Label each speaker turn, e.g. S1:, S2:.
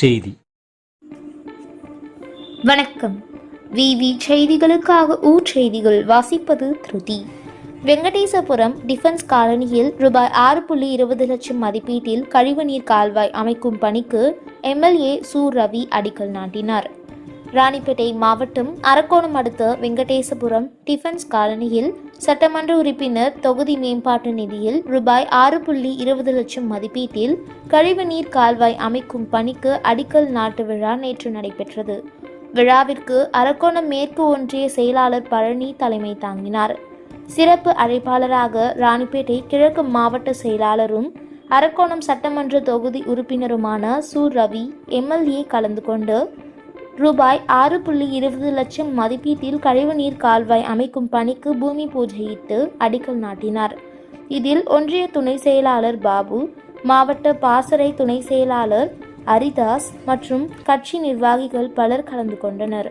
S1: செய்தி.
S2: வணக்கம். விவி செய்திகளுக்காக செய்திகள் வாசிப்பது திருதி. வெங்கடேசபுரம் டிஃபென்ஸ் காலனியில் ரூபாய் 6.20 லட்சம் மதிப்பீட்டில் கழிவுநீர் கால்வாய் அமைக்கும் பணிக்கு எம்எல்ஏ சு ரவி அடிக்கல் நாட்டினார். ராணிப்பேட்டை மாவட்டம் அரக்கோணம் அடுத்த வெங்கடேசபுரம் டிஃபென்ஸ் காலனியில் சட்டமன்ற உறுப்பினர் தொகுதி மேம்பாட்டு நிதியில் ரூபாய் 6.20 லட்சம் மதிப்பீட்டில் கழிவுநீர் கால்வாய் அமைக்கும் பணிக்கு அடிக்கல் நாட்டு விழா நேற்று நடைபெற்றது. விழாவிற்கு அரக்கோணம் மேற்கு ஒன்றிய செயலாளர் பழனி தலைமை தாங்கினார். சிறப்பு அழைப்பாளராக ராணிப்பேட்டை கிழக்கு மாவட்ட செயலாளரும் அரக்கோணம் சட்டமன்ற தொகுதி உறுப்பினருமான சு ரவி எம்எல்ஏ கலந்து கொண்டு ரூபாய் 6.20 லட்சம் மதிப்பீட்டில் கழிவுநீர் கால்வாய் அமைக்கும் பணிக்கு பூமி பூஜையிட்டு அடிக்கல் நாட்டினார். இதில் ஒன்றிய துணை செயலாளர் பாபு, மாவட்ட பாசறை துணை செயலாளர் அரிதாஸ் மற்றும் கட்சி நிர்வாகிகள் பலர் கலந்து கொண்டனர்.